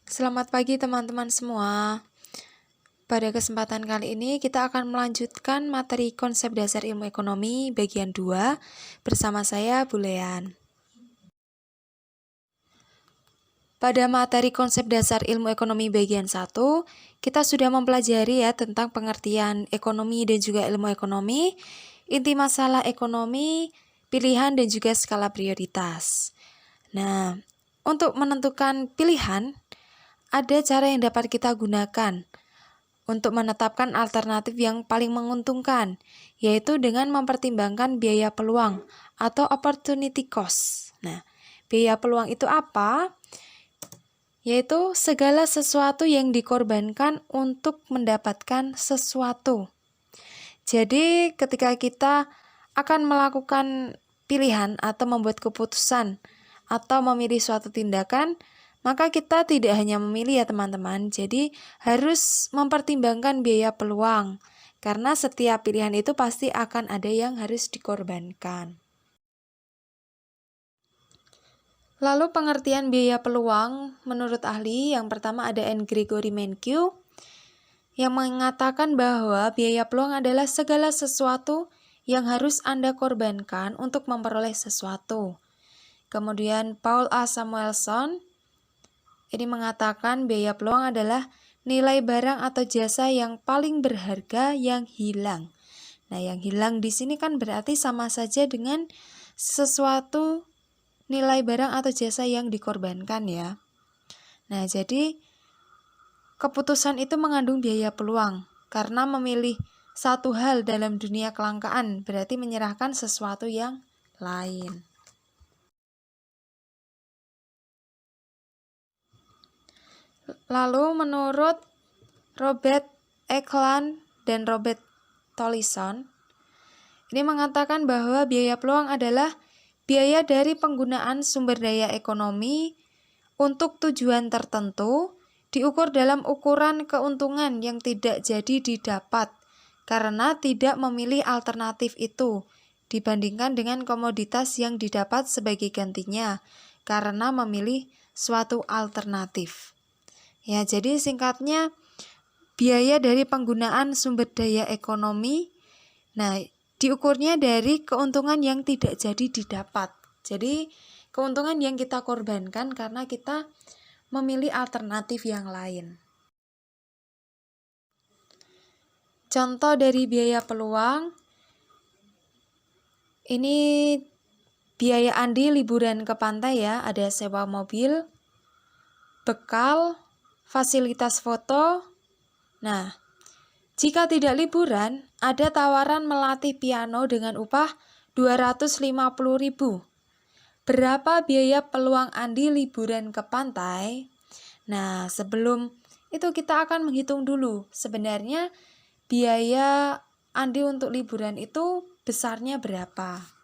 Selamat pagi teman-teman semua. Pada kesempatan kali ini kita akan melanjutkan materi konsep dasar ilmu ekonomi bagian 2 bersama saya Bu Lean. Pada materi konsep dasar ilmu ekonomi bagian 1, kita sudah mempelajari tentang pengertian ekonomi dan juga ilmu ekonomi, inti masalah ekonomi, pilihan dan juga skala prioritas. Nah, untuk menentukan pilihan, ada cara yang dapat kita gunakan untuk menetapkan alternatif yang paling menguntungkan, yaitu dengan mempertimbangkan biaya peluang atau opportunity cost. Nah, biaya peluang itu apa? Yaitu segala sesuatu yang dikorbankan untuk mendapatkan sesuatu. Jadi, ketika kita akan melakukan pilihan atau membuat keputusan atau memilih suatu tindakan, maka kita tidak hanya memilih teman-teman, jadi harus mempertimbangkan biaya peluang, karena setiap pilihan itu pasti akan ada yang harus dikorbankan. Lalu pengertian biaya peluang menurut ahli, yang pertama ada N. Gregory Mankiw, yang mengatakan bahwa biaya peluang adalah segala sesuatu yang harus Anda korbankan untuk memperoleh sesuatu. Kemudian Paul A. Samuelson, ini mengatakan biaya peluang adalah nilai barang atau jasa yang paling berharga yang hilang. Nah, yang hilang di sini kan berarti sama saja dengan sesuatu nilai barang atau jasa yang dikorbankan ya. Nah, jadi keputusan itu mengandung biaya peluang karena memilih satu hal dalam dunia kelangkaan berarti menyerahkan sesuatu yang lain. Lalu menurut Robert Eklund dan Robert Tollison, ini mengatakan bahwa biaya peluang adalah biaya dari penggunaan sumber daya ekonomi untuk tujuan tertentu diukur dalam ukuran keuntungan yang tidak jadi didapat karena tidak memilih alternatif itu dibandingkan dengan komoditas yang didapat sebagai gantinya karena memilih suatu alternatif. Ya, jadi singkatnya biaya dari penggunaan sumber daya ekonomi, nah diukurnya dari keuntungan yang tidak jadi didapat. Jadi keuntungan yang kita korbankan karena kita memilih alternatif yang lain. Contoh dari biaya peluang, ini biaya Andi liburan ke pantai ya, ada sewa mobil, bekal, fasilitas foto. Nah, jika tidak liburan, ada tawaran melatih piano dengan upah 250.000. Berapa biaya peluang Andi liburan ke pantai? Nah, sebelum itu kita akan menghitung dulu sebenarnya biaya Andi untuk liburan itu besarnya berapa.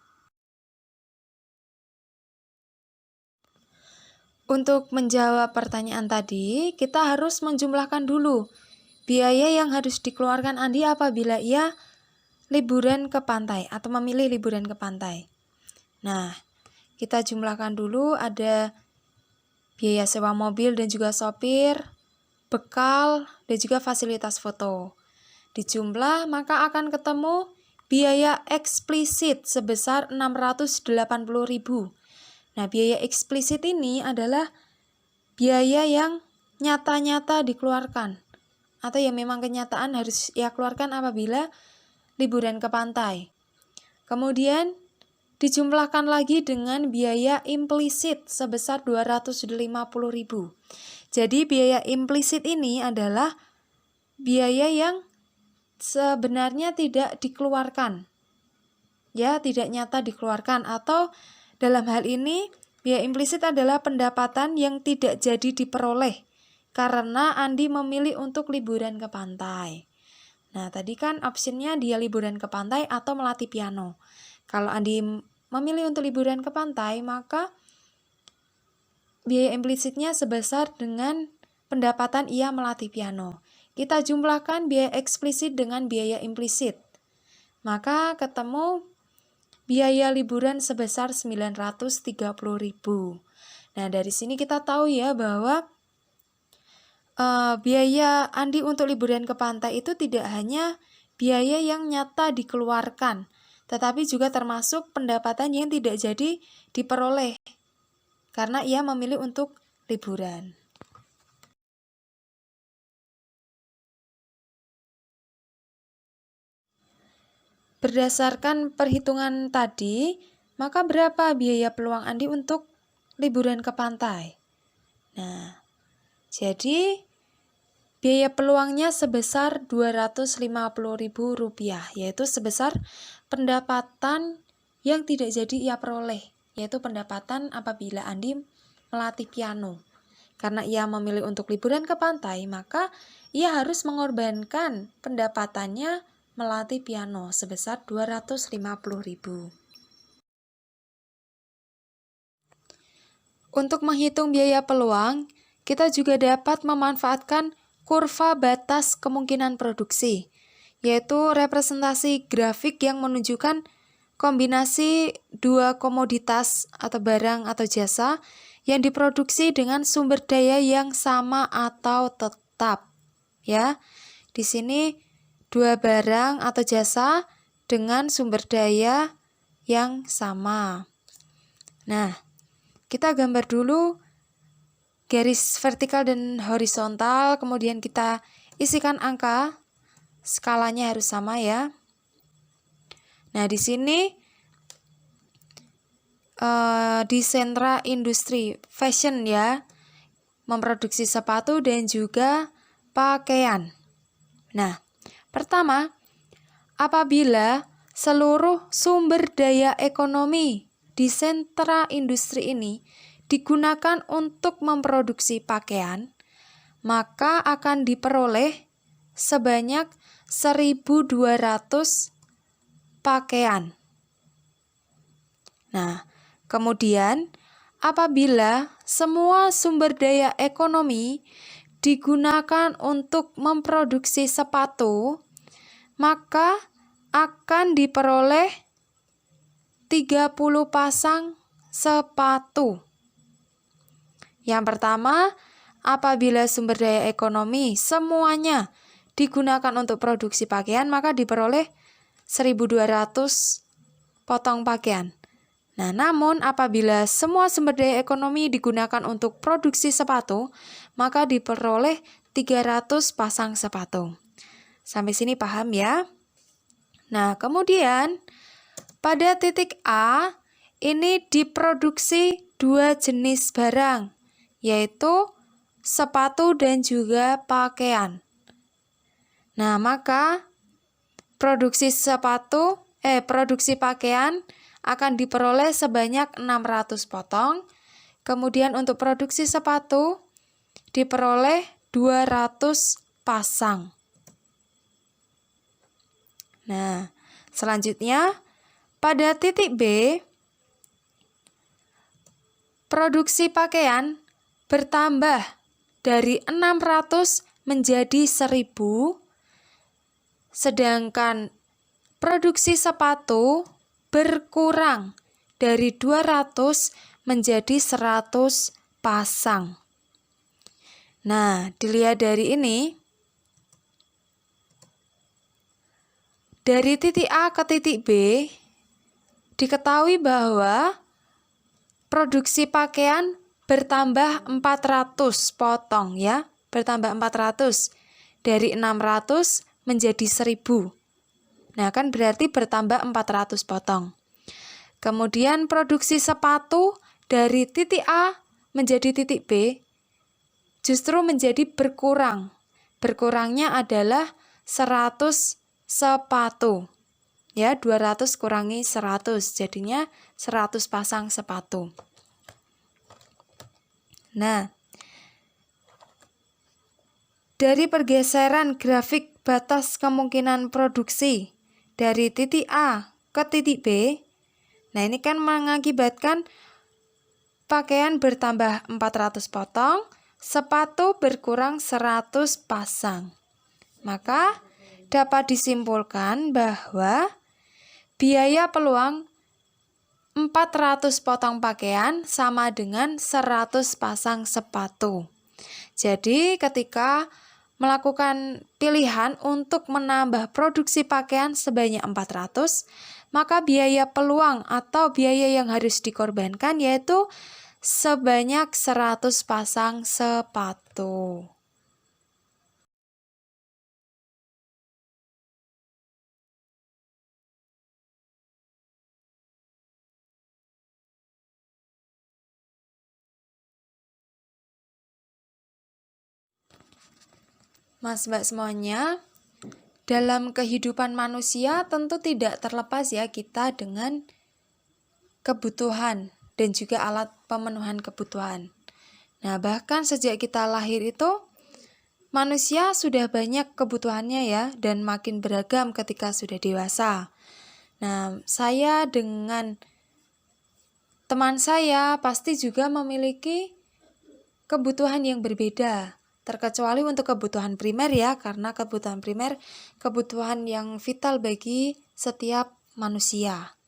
Untuk menjawab pertanyaan tadi, kita harus menjumlahkan dulu biaya yang harus dikeluarkan Andi apabila ia liburan ke pantai atau memilih liburan ke pantai. Nah, kita jumlahkan dulu, ada biaya sewa mobil dan juga sopir, bekal, dan juga fasilitas foto. Dijumlah maka akan ketemu biaya eksplisit sebesar 680.000. Nah, biaya eksplisit ini adalah biaya yang nyata-nyata dikeluarkan atau yang memang kenyataan harus ia keluarkan apabila liburan ke pantai. Kemudian dijumlahkan lagi dengan biaya implisit sebesar 250.000. Jadi biaya implisit ini adalah biaya yang sebenarnya tidak dikeluarkan. Ya, tidak nyata dikeluarkan, atau dalam hal ini biaya implisit adalah pendapatan yang tidak jadi diperoleh karena Andi memilih untuk liburan ke pantai. Nah, tadi kan optionnya dia liburan ke pantai atau melatih piano. Kalau Andi memilih untuk liburan ke pantai, maka biaya implisitnya sebesar dengan pendapatan ia melatih piano. Kita jumlahkan biaya eksplisit dengan biaya implisit. Maka ketemu biaya liburan sebesar 930.000. Nah, dari sini kita tahu ya bahwa biaya Andi untuk liburan ke pantai itu tidak hanya biaya yang nyata dikeluarkan, tetapi juga termasuk pendapatan yang tidak jadi diperoleh karena ia memilih untuk liburan. Berdasarkan perhitungan tadi, maka berapa biaya peluang Andi untuk liburan ke pantai? Nah, jadi biaya peluangnya sebesar Rp250.000, yaitu sebesar pendapatan yang tidak jadi ia peroleh, yaitu pendapatan apabila Andi melatih piano. Karena ia memilih untuk liburan ke pantai, maka ia harus mengorbankan pendapatannya melatih piano sebesar Rp250.000. Untuk menghitung biaya peluang, kita juga dapat memanfaatkan kurva batas kemungkinan produksi, yaitu representasi grafik yang menunjukkan kombinasi dua komoditas atau barang atau jasa yang diproduksi dengan sumber daya yang sama atau tetap. Ya, di sini dua barang atau jasa dengan sumber daya yang sama. Nah, kita gambar dulu garis vertikal dan horizontal, kemudian kita isikan angka, skalanya harus sama ya. Nah, di sini di sentra industri fashion ya, memproduksi sepatu dan juga pakaian. Nah, pertama, apabila seluruh sumber daya ekonomi di sentra industri ini digunakan untuk memproduksi pakaian, maka akan diperoleh sebanyak 1.200 pakaian. Nah, kemudian apabila semua sumber daya ekonomi digunakan untuk memproduksi sepatu, maka akan diperoleh 30 pasang sepatu. Yang pertama, apabila sumber daya ekonomi semuanya digunakan untuk produksi pakaian, maka diperoleh 1.200 potong pakaian. Nah, namun apabila semua sumber daya ekonomi digunakan untuk produksi sepatu, maka diperoleh 300 pasang sepatu. Sampai sini paham ya? Nah, kemudian pada titik A ini diproduksi dua jenis barang, yaitu sepatu dan juga pakaian. Nah, maka produksi pakaian akan diperoleh sebanyak 600 potong. Kemudian untuk produksi sepatu diperoleh 200 pasang. Nah, selanjutnya pada titik B, produksi pakaian bertambah dari 600 menjadi 1.000, sedangkan produksi sepatu berkurang dari 200 menjadi 100 pasang. Nah, dilihat dari ini, dari titik A ke titik B, diketahui bahwa produksi pakaian bertambah 400 potong ya, bertambah 400 dari 600 menjadi 1.000. Nah, kan berarti bertambah 400 potong. Kemudian produksi sepatu dari titik A menjadi titik B justru menjadi berkurang. Berkurangnya adalah 100 sepatu. Ya, 200 kurangi 100, jadinya 100 pasang sepatu. Nah, dari pergeseran grafik batas kemungkinan produksi dari titik A ke titik B, nah ini kan mengakibatkan pakaian bertambah 400 potong, sepatu berkurang 100 pasang. Maka dapat disimpulkan bahwa biaya peluang 400 potong pakaian sama dengan 100 pasang sepatu. Jadi ketika melakukan pilihan untuk menambah produksi pakaian sebanyak 400, maka biaya peluang atau biaya yang harus dikorbankan yaitu sebanyak 100 pasang sepatu. Mas Mbak semuanya, dalam kehidupan manusia tentu tidak terlepas ya kita dengan kebutuhan dan juga alat pemenuhan kebutuhan. Nah, bahkan sejak kita lahir itu manusia sudah banyak kebutuhannya ya dan makin beragam ketika sudah dewasa. Nah, saya dengan teman saya pasti juga memiliki kebutuhan yang berbeda. Terkecuali untuk kebutuhan primer ya, karena kebutuhan primer kebutuhan yang vital bagi setiap manusia.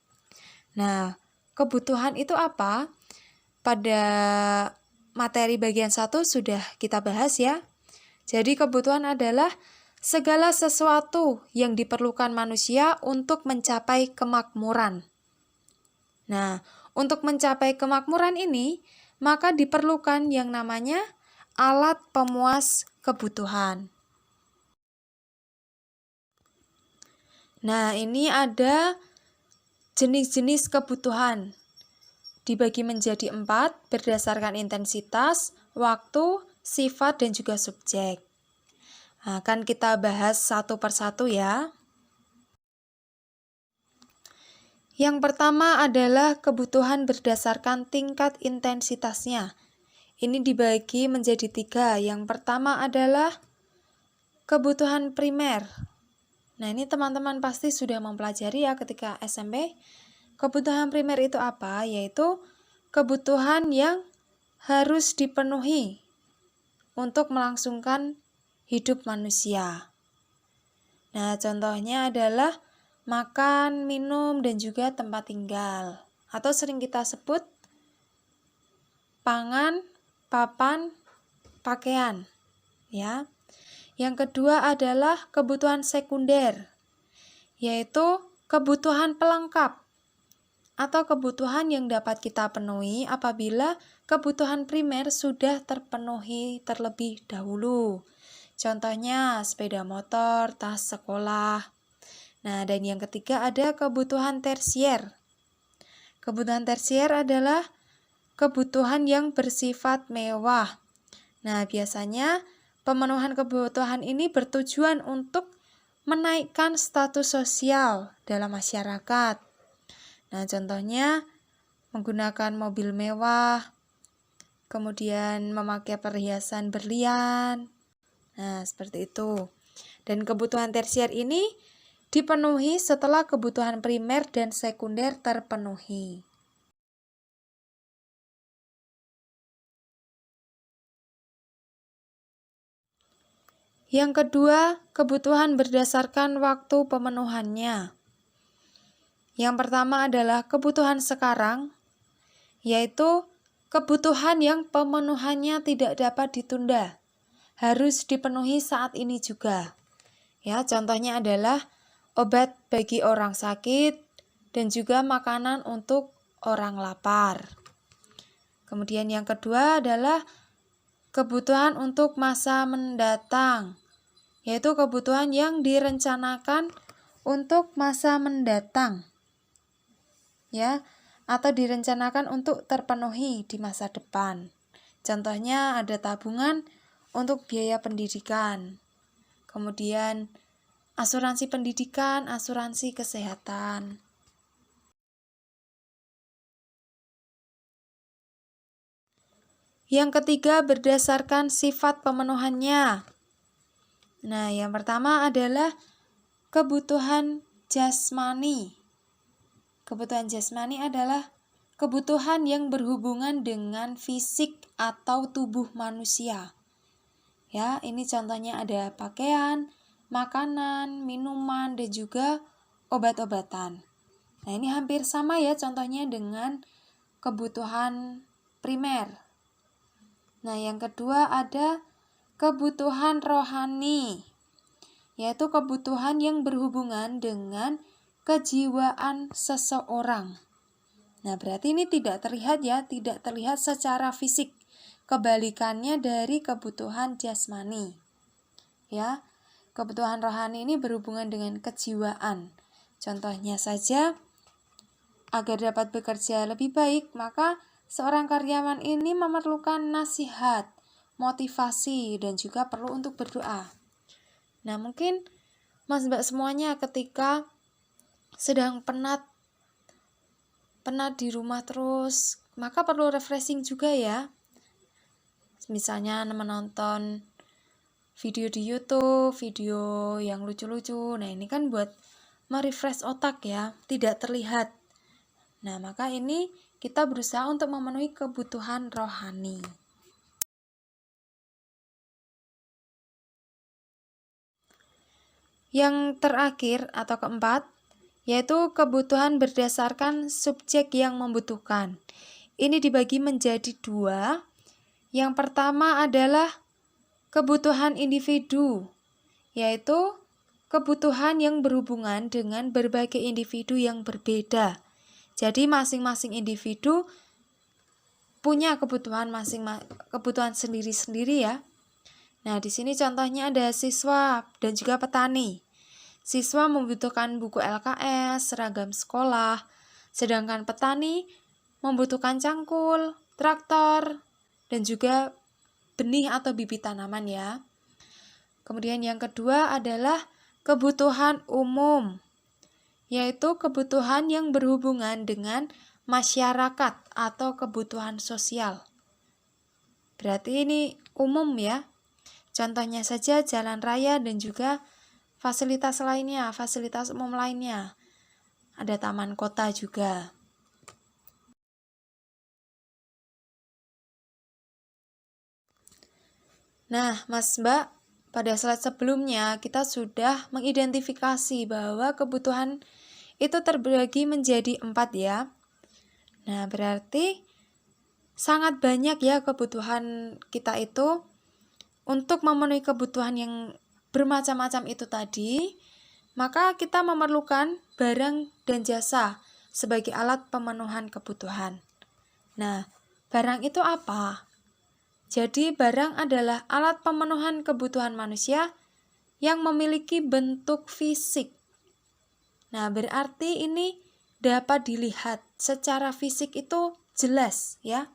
Nah, kebutuhan itu apa? Pada materi bagian 1 sudah kita bahas ya. Jadi kebutuhan adalah segala sesuatu yang diperlukan manusia untuk mencapai kemakmuran. Nah, untuk mencapai kemakmuran ini, maka diperlukan yang namanya alat pemuas kebutuhan. Nah, ini ada jenis-jenis kebutuhan. Dibagi menjadi 4 berdasarkan intensitas, waktu, sifat, dan juga subjek. Nah, akan kita bahas satu persatu ya. Yang pertama adalah kebutuhan berdasarkan tingkat intensitasnya. Ini dibagi menjadi 3. Yang pertama adalah kebutuhan primer. Nah, ini teman-teman pasti sudah mempelajari ya ketika SMP. Kebutuhan primer itu apa? Yaitu kebutuhan yang harus dipenuhi untuk melangsungkan hidup manusia. Nah, contohnya adalah makan, minum, dan juga tempat tinggal. Atau sering kita sebut pangan, papan, pakaian, ya. Yang kedua adalah kebutuhan sekunder, yaitu kebutuhan pelengkap atau kebutuhan yang dapat kita penuhi apabila kebutuhan primer sudah terpenuhi terlebih dahulu. Contohnya sepeda motor, tas sekolah. Nah, dan yang ketiga ada kebutuhan tersier. Kebutuhan tersier adalah kebutuhan yang bersifat mewah. Nah, biasanya pemenuhan kebutuhan ini bertujuan untuk menaikkan status sosial dalam masyarakat. Nah, contohnya menggunakan mobil mewah, kemudian memakai perhiasan berlian. Nah, seperti itu. Dan kebutuhan tersier ini dipenuhi setelah kebutuhan primer dan sekunder terpenuhi. Yang kedua, kebutuhan berdasarkan waktu pemenuhannya. Yang pertama adalah kebutuhan sekarang, yaitu kebutuhan yang pemenuhannya tidak dapat ditunda, harus dipenuhi saat ini juga. Ya, contohnya adalah obat bagi orang sakit dan juga makanan untuk orang lapar. Kemudian yang kedua adalah kebutuhan untuk masa mendatang, yaitu kebutuhan yang direncanakan untuk masa mendatang, ya, atau direncanakan untuk terpenuhi di masa depan. Contohnya ada tabungan untuk biaya pendidikan, kemudian asuransi pendidikan, asuransi kesehatan. Yang ketiga berdasarkan sifat pemenuhannya. Nah, yang pertama adalah kebutuhan jasmani. Kebutuhan jasmani adalah kebutuhan yang berhubungan dengan fisik atau tubuh manusia. Ya, ini contohnya ada pakaian, makanan, minuman, dan juga obat-obatan. Nah, ini hampir sama ya contohnya dengan kebutuhan primer. Nah, yang kedua ada kebutuhan rohani, yaitu kebutuhan yang berhubungan dengan kejiwaan seseorang. Nah, berarti ini tidak terlihat ya, tidak terlihat secara fisik. Kebalikannya dari kebutuhan jasmani. Ya, kebutuhan rohani ini berhubungan dengan kejiwaan. Contohnya saja, agar dapat bekerja lebih baik, maka seorang karyawan ini memerlukan nasihat, motivasi, dan juga perlu untuk berdoa. Nah, mungkin Mas Mbak semuanya ketika sedang penat di rumah terus, maka perlu refreshing juga ya. Misalnya menonton video di YouTube, video yang lucu-lucu. Nah, ini kan buat merefresh otak ya, tidak terlihat. Nah, maka ini kita berusaha untuk memenuhi kebutuhan rohani. Yang terakhir atau keempat, yaitu kebutuhan berdasarkan subjek yang membutuhkan. Ini dibagi menjadi dua. Yang pertama adalah kebutuhan individu, yaitu kebutuhan yang berhubungan dengan berbagai individu yang berbeda. Jadi masing-masing individu punya kebutuhan kebutuhan sendiri-sendiri ya. Nah, di sini contohnya ada siswa dan juga petani. Siswa membutuhkan buku LKS, seragam sekolah, sedangkan petani membutuhkan cangkul, traktor, dan juga benih atau bibit tanaman ya. Kemudian yang kedua adalah kebutuhan umum, yaitu kebutuhan yang berhubungan dengan masyarakat atau kebutuhan sosial. Berarti ini umum ya. Contohnya saja jalan raya dan juga fasilitas lainnya, fasilitas umum lainnya. Ada taman kota juga. Nah, Mas Mbak, pada slide sebelumnya kita sudah mengidentifikasi bahwa kebutuhan itu terbagi menjadi 4 ya. Nah, berarti sangat banyak ya kebutuhan kita itu. Untuk memenuhi kebutuhan yang bermacam-macam itu tadi, maka kita memerlukan barang dan jasa sebagai alat pemenuhan kebutuhan. Nah, barang itu apa? Jadi, barang adalah alat pemenuhan kebutuhan manusia yang memiliki bentuk fisik. Nah, berarti ini dapat dilihat secara fisik itu jelas ya.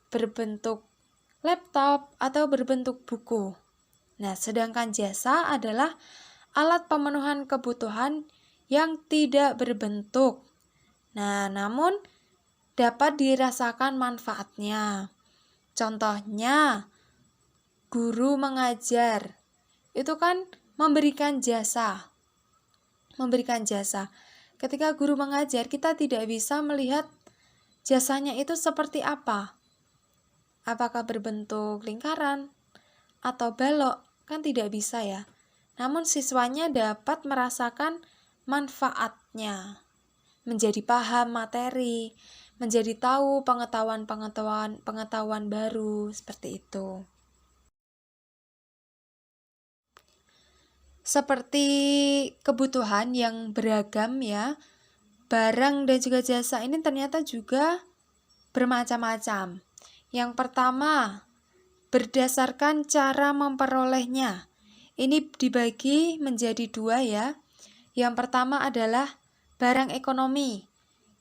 Berbentuk laptop atau berbentuk buku. Nah, sedangkan jasa adalah alat pemenuhan kebutuhan yang tidak berbentuk. Nah, namun dapat dirasakan manfaatnya. Contohnya, guru mengajar. Itu kan memberikan jasa. Memberikan jasa. Ketika guru mengajar, kita tidak bisa melihat jasanya itu seperti apa. Apakah berbentuk lingkaran atau balok? Kan tidak bisa ya. Namun siswanya dapat merasakan manfaatnya, menjadi paham materi, menjadi tahu pengetahuan baru, seperti itu. Seperti kebutuhan yang beragam ya, barang dan juga jasa ini ternyata juga bermacam-macam. Yang pertama, berdasarkan cara memperolehnya. Ini dibagi menjadi 2 ya. Yang pertama adalah barang ekonomi,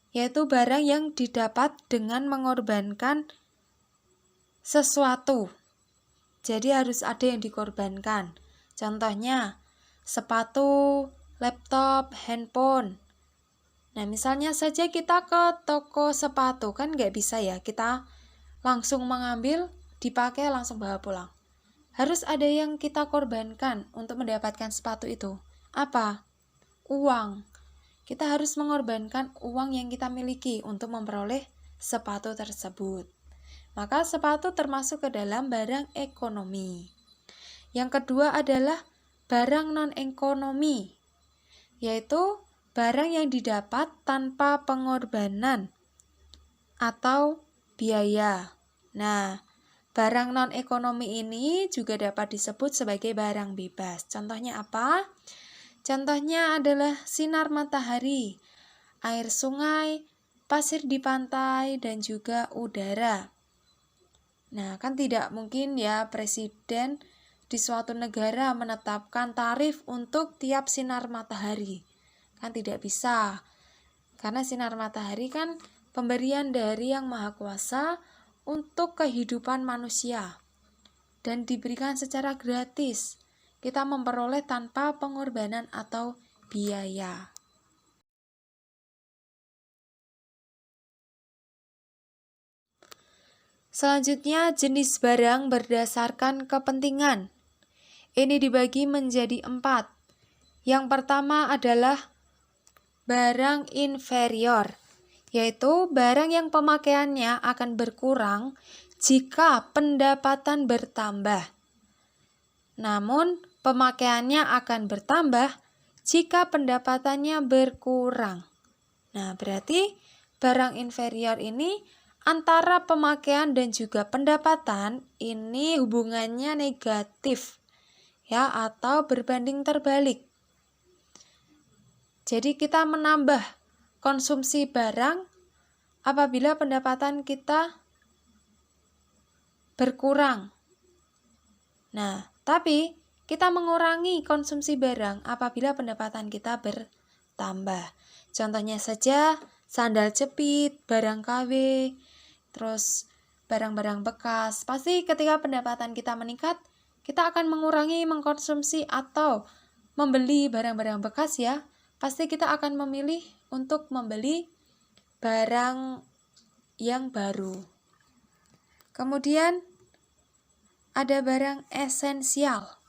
yaitu barang yang didapat dengan mengorbankan sesuatu. Jadi harus ada yang dikorbankan. Contohnya, sepatu, laptop, handphone. Nah, misalnya saja kita ke toko sepatu, kan nggak bisa ya kita langsung mengambil, dipakai, langsung bawa pulang. Harus ada yang kita korbankan untuk mendapatkan sepatu itu. Apa? Uang. Kita harus mengorbankan uang yang kita miliki untuk memperoleh sepatu tersebut. Maka sepatu termasuk ke dalam barang ekonomi. Yang kedua adalah barang non-ekonomi, yaitu barang yang didapat tanpa pengorbanan atau biaya. Nah, Barang non-ekonomi ini juga dapat disebut sebagai barang bebas. Contohnya apa? Contohnya adalah sinar matahari, air sungai, pasir di pantai, dan juga udara. Nah, kan tidak mungkin ya presiden di suatu negara menetapkan tarif untuk tiap sinar matahari. Kan tidak bisa. Karena sinar matahari kan pemberian dari Yang Maha Kuasa untuk kehidupan manusia dan diberikan secara gratis. Kita memperoleh tanpa pengorbanan atau biaya. Selanjutnya, jenis barang berdasarkan kepentingan. Ini dibagi menjadi 4. Yang pertama adalah barang inferior, yaitu barang yang pemakaiannya akan berkurang jika pendapatan bertambah. Namun, pemakaiannya akan bertambah jika pendapatannya berkurang. Nah, berarti barang inferior ini antara pemakaian dan juga pendapatan ini hubungannya negatif, ya, atau berbanding terbalik. Jadi kita menambah konsumsi barang apabila pendapatan kita berkurang. Nah, tapi kita mengurangi konsumsi barang apabila pendapatan kita bertambah. Contohnya saja sandal jepit, barang KW, terus barang-barang bekas. Pasti ketika pendapatan kita meningkat, kita akan mengurangi mengkonsumsi atau membeli barang-barang bekas ya. Pasti kita akan memilih untuk membeli barang yang baru. Kemudian ada barang esensial.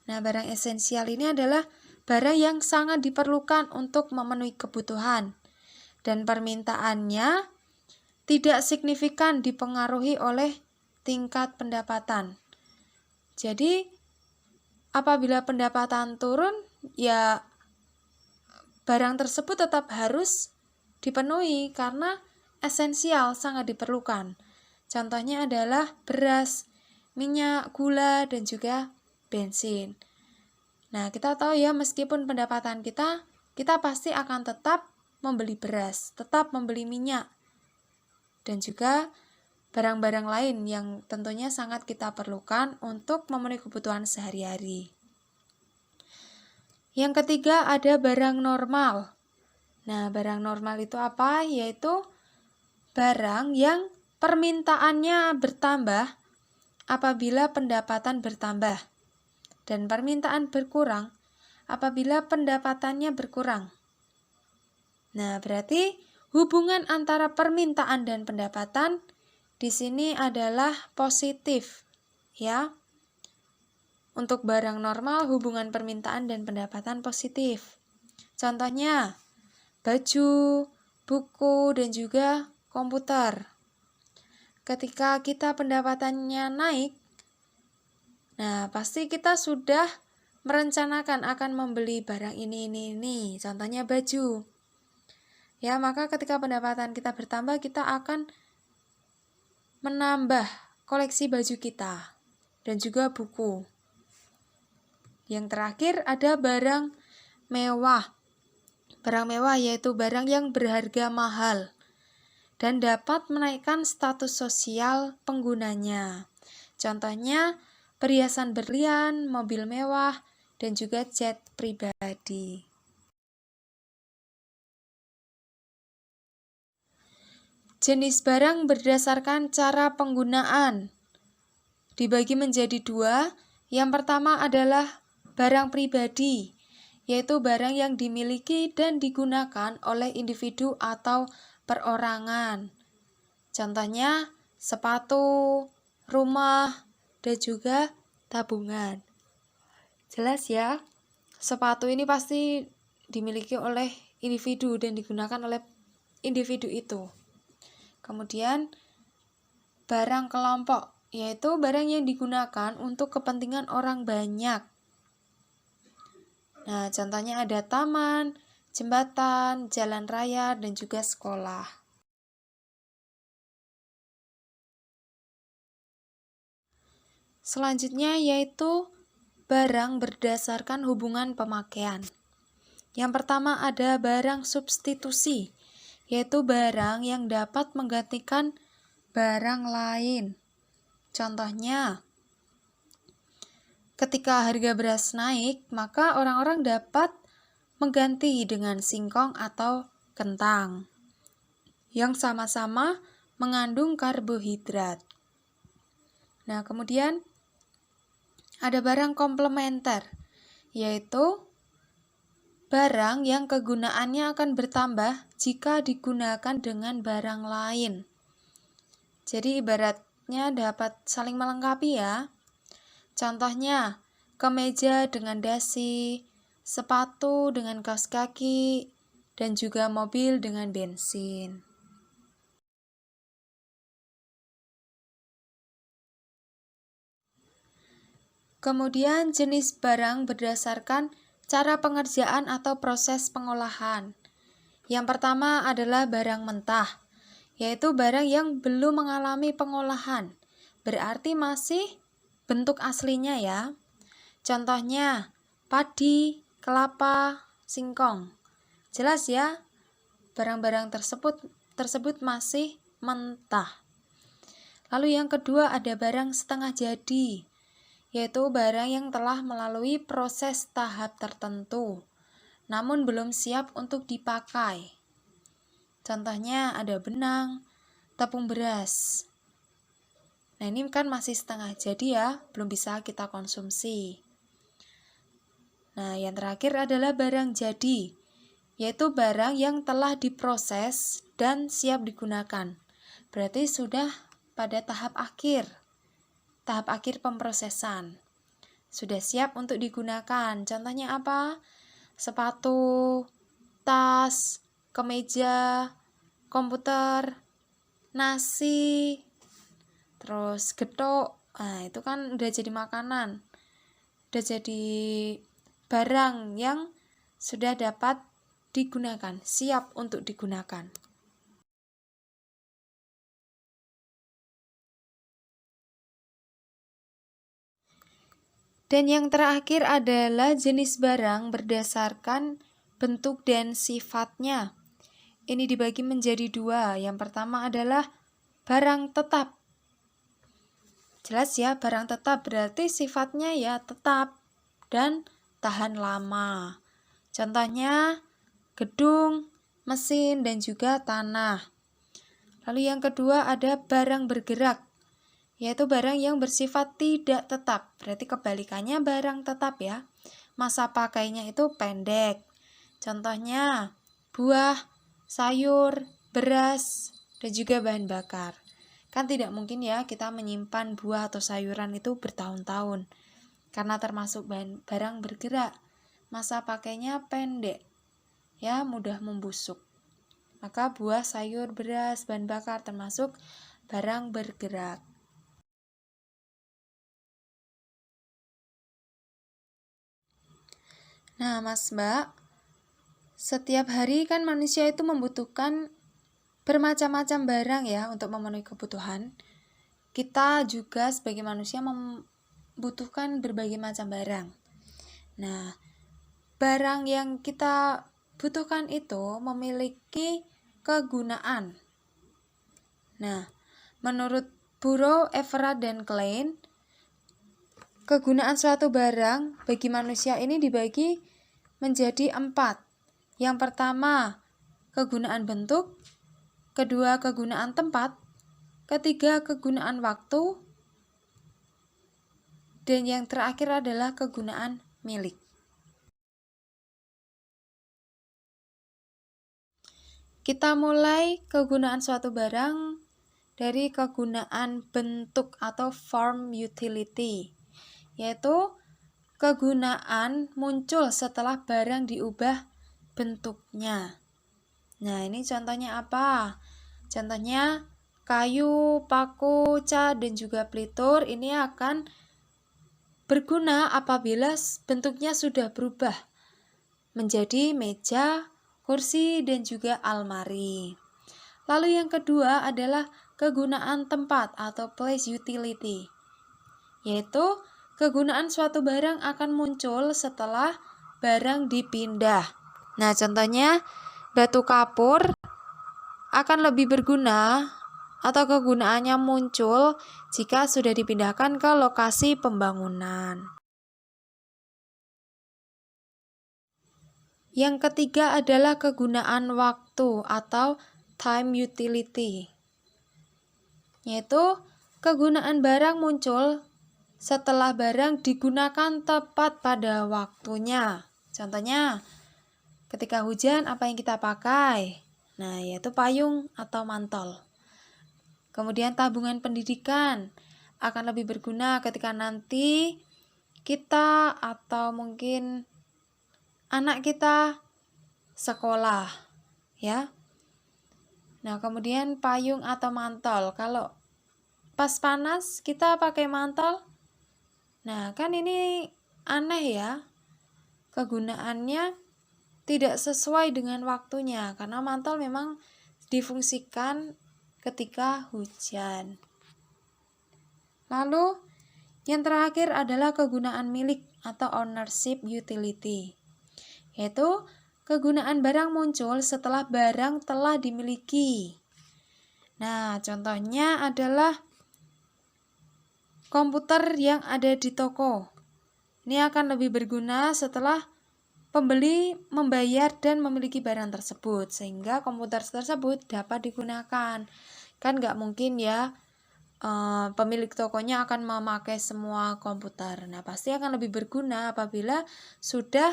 Nah, barang esensial ini adalah barang yang sangat diperlukan untuk memenuhi kebutuhan dan permintaannya tidak signifikan dipengaruhi oleh tingkat pendapatan. Jadi, apabila pendapatan turun, ya barang tersebut tetap harus dipenuhi karena esensial, sangat diperlukan. Contohnya adalah beras, minyak, gula, dan juga bensin. Nah, kita tahu ya meskipun pendapatan kita pasti akan tetap membeli beras, tetap membeli minyak, dan juga barang-barang lain yang tentunya sangat kita perlukan untuk memenuhi kebutuhan sehari-hari. Yang ketiga ada barang normal. Nah, barang normal itu apa? Yaitu barang yang permintaannya bertambah apabila pendapatan bertambah dan permintaan berkurang apabila pendapatannya berkurang. Nah, berarti hubungan antara permintaan dan pendapatan di sini adalah positif, ya. Untuk barang normal, hubungan permintaan dan pendapatan positif. Contohnya, baju, buku, dan juga komputer. Ketika kita pendapatannya naik, nah pasti kita sudah merencanakan akan membeli barang ini. Contohnya baju. Ya, maka ketika pendapatan kita bertambah, kita akan menambah koleksi baju kita dan juga buku. Yang terakhir ada barang mewah. Barang mewah yaitu barang yang berharga mahal dan dapat menaikkan status sosial penggunanya. Contohnya perhiasan berlian, mobil mewah, dan juga jet pribadi. Jenis barang berdasarkan cara penggunaan dibagi menjadi 2. Yang pertama adalah barang pribadi, yaitu barang yang dimiliki dan digunakan oleh individu atau perorangan. Contohnya sepatu, rumah, dan juga tabungan. Jelas ya, sepatu ini pasti dimiliki oleh individu dan digunakan oleh individu itu. Kemudian barang kelompok, yaitu barang yang digunakan untuk kepentingan orang banyak. Nah, contohnya ada taman, jembatan, jalan raya, dan juga sekolah. Selanjutnya yaitu barang berdasarkan hubungan pemakaian. Yang pertama ada barang substitusi, yaitu barang yang dapat menggantikan barang lain. Contohnya, ketika harga beras naik, maka orang-orang dapat mengganti dengan singkong atau kentang yang sama-sama mengandung karbohidrat. Nah, kemudian ada barang komplementer, yaitu barang yang kegunaannya akan bertambah jika digunakan dengan barang lain. Jadi ibaratnya dapat saling melengkapi ya. Contohnya, kemeja dengan dasi, sepatu dengan kaos kaki, dan juga mobil dengan bensin. Kemudian jenis barang berdasarkan cara pengerjaan atau proses pengolahan. Yang pertama adalah barang mentah, yaitu barang yang belum mengalami pengolahan, berarti masih bentuk aslinya ya. Contohnya, padi, kelapa, singkong. Jelas ya, barang-barang tersebut masih mentah. Lalu yang kedua ada barang setengah jadi, yaitu barang yang telah melalui proses tahap tertentu, namun belum siap untuk dipakai. Contohnya ada benang, tepung beras. Nah, ini kan masih setengah jadi ya, belum bisa kita konsumsi. Nah, yang terakhir adalah barang jadi, yaitu barang yang telah diproses dan siap digunakan. Berarti sudah pada tahap akhir pemrosesan. Sudah siap untuk digunakan. Contohnya apa? Sepatu, tas, kemeja, komputer, nasi, terus getuk. Nah, itu kan udah jadi makanan. Udah jadi barang yang sudah dapat digunakan, siap untuk digunakan. Dan yang terakhir adalah jenis barang berdasarkan bentuk dan sifatnya. Ini dibagi menjadi dua. Yang pertama adalah barang tetap. Jelas ya, barang tetap berarti sifatnya ya tetap dan tahan lama. Contohnya gedung, mesin, dan juga tanah. Lalu yang kedua ada barang bergerak, yaitu barang yang bersifat tidak tetap. Berarti kebalikannya barang tetap ya. Masa pakainya itu pendek. Contohnya buah, sayur, beras, dan juga bahan bakar. Kan tidak mungkin ya kita menyimpan buah atau sayuran itu bertahun-tahun, karena termasuk barang bergerak. Masa pakainya pendek, ya mudah membusuk. Maka buah, sayur, beras, bahan bakar termasuk barang bergerak. Nah, Mas Mbak, setiap hari kan manusia itu membutuhkan bermacam-macam barang ya untuk memenuhi kebutuhan. Kita juga sebagai manusia membutuhkan berbagai macam barang. Nah, barang yang kita butuhkan itu memiliki kegunaan. Nah, menurut Burrow, Everard, dan Klein, kegunaan suatu barang bagi manusia ini dibagi menjadi 4. Yang pertama, kegunaan bentuk. Kedua, kegunaan tempat. Ketiga, kegunaan waktu. Dan yang terakhir adalah kegunaan milik. Kita mulai kegunaan suatu barang dari kegunaan bentuk atau form utility, yaitu kegunaan muncul setelah barang diubah bentuknya. Nah, ini contohnya apa? Contohnya kayu, paku, cat, dan juga pelitur ini akan berguna apabila bentuknya sudah berubah menjadi meja, kursi, dan juga almari. Lalu yang kedua adalah kegunaan tempat atau place utility. yaitu kegunaan suatu barang akan muncul setelah barang dipindah. Nah, contohnya batu kapur akan lebih berguna atau kegunaannya muncul jika sudah dipindahkan ke lokasi pembangunan. Yang ketiga adalah kegunaan waktu atau time utility, yaitu kegunaan barang muncul setelah barang digunakan tepat pada waktunya. Contohnya, ketika hujan apa yang kita pakai? Nah, yaitu payung atau mantel. Kemudian tabungan pendidikan akan lebih berguna ketika nanti kita atau mungkin anak kita sekolah, ya. Nah, kemudian payung atau mantel. Kalau pas panas kita pakai mantel. Nah, kan ini aneh ya. Kegunaannya tidak sesuai dengan waktunya karena mantel memang difungsikan ketika hujan. Lalu yang terakhir adalah kegunaan milik atau ownership utility, yaitu kegunaan barang muncul setelah barang telah dimiliki. Nah, contohnya adalah komputer yang ada di toko. Ini akan lebih berguna setelah pembeli membayar dan memiliki barang tersebut, sehingga komputer tersebut dapat digunakan. Kan nggak mungkin ya pemilik tokonya akan memakai semua komputer. Nah, pasti akan lebih berguna apabila sudah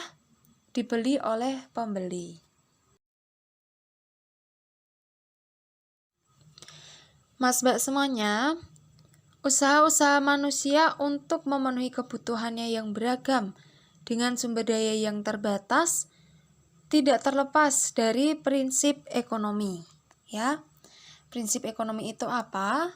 dibeli oleh pembeli. Mas Mbak semuanya, usaha-usaha manusia untuk memenuhi kebutuhannya yang beragam dengan sumber daya yang terbatas tidak terlepas dari prinsip ekonomi, ya. Prinsip ekonomi itu apa?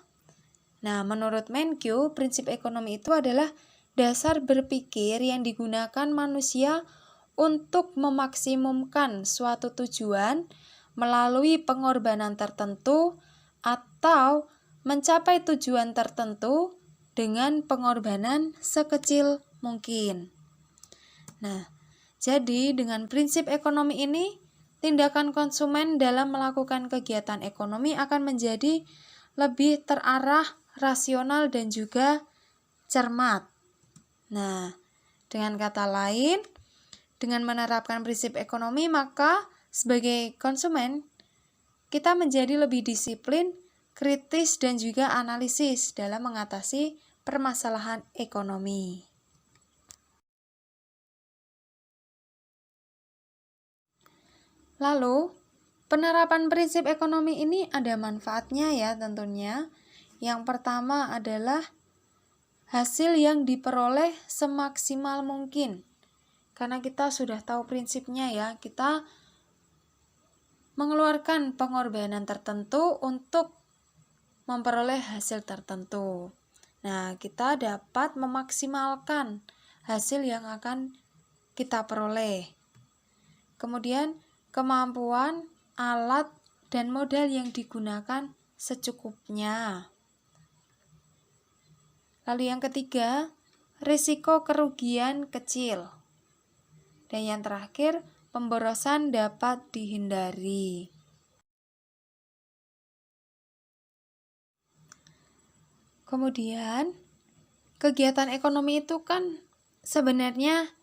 Nah, menurut Menkyu, prinsip ekonomi itu adalah dasar berpikir yang digunakan manusia untuk memaksimumkan suatu tujuan melalui pengorbanan tertentu atau mencapai tujuan tertentu dengan pengorbanan sekecil mungkin. Nah, jadi dengan prinsip ekonomi ini, tindakan konsumen dalam melakukan kegiatan ekonomi akan menjadi lebih terarah, rasional, dan juga cermat. Nah, dengan kata lain, dengan menerapkan prinsip ekonomi, maka sebagai konsumen, kita menjadi lebih disiplin, kritis, dan juga analisis dalam mengatasi permasalahan ekonomi. Lalu, penerapan prinsip ekonomi ini ada manfaatnya ya tentunya. Yang pertama adalah hasil yang diperoleh semaksimal mungkin. Karena kita sudah tahu prinsipnya ya, kita mengeluarkan pengorbanan tertentu untuk memperoleh hasil tertentu. Nah, kita dapat memaksimalkan hasil yang akan kita peroleh. Kemudian, kemampuan, alat, dan modal yang digunakan secukupnya. Lalu yang ketiga, risiko kerugian kecil. Dan yang terakhir, pemborosan dapat dihindari. Kemudian, kegiatan ekonomi itu kan sebenarnya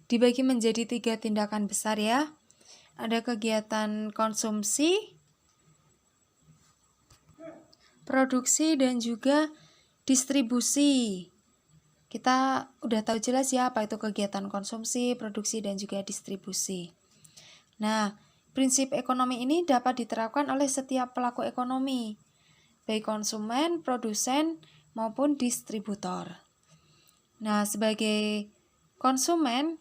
dibagi menjadi 3 tindakan besar ya. Ada kegiatan konsumsi, produksi, dan juga distribusi. Kita udah tahu jelas ya apa itu kegiatan konsumsi, produksi, dan juga distribusi. Nah, prinsip ekonomi ini dapat diterapkan oleh setiap pelaku ekonomi, baik konsumen, produsen, maupun distributor. Nah, sebagai konsumen,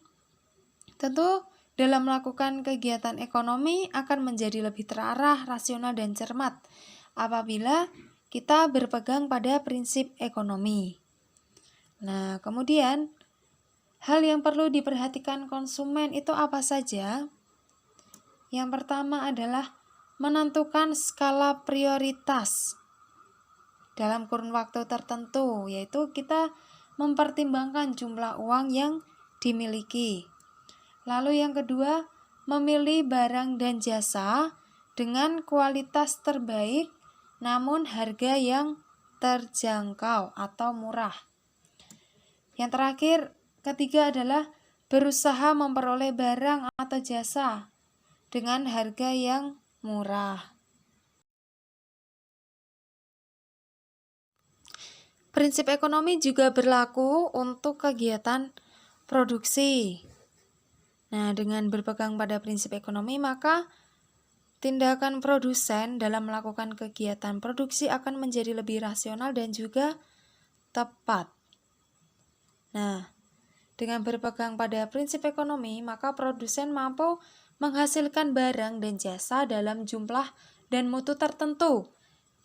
tentu dalam melakukan kegiatan ekonomi akan menjadi lebih terarah, rasional, dan cermat apabila kita berpegang pada prinsip ekonomi. Nah, kemudian hal yang perlu diperhatikan konsumen itu apa saja? Yang pertama adalah menentukan skala prioritas dalam kurun waktu tertentu, yaitu kita mempertimbangkan jumlah uang yang dimiliki. Lalu yang kedua, memilih barang dan jasa dengan kualitas terbaik namun harga yang terjangkau atau murah. Yang terakhir, ketiga adalah berusaha memperoleh barang atau jasa dengan harga yang murah. Prinsip ekonomi juga berlaku untuk kegiatan produksi. Nah, dengan berpegang pada prinsip ekonomi, maka tindakan produsen dalam melakukan kegiatan produksi akan menjadi lebih rasional dan juga tepat. Nah, dengan berpegang pada prinsip ekonomi, maka produsen mampu menghasilkan barang dan jasa dalam jumlah dan mutu tertentu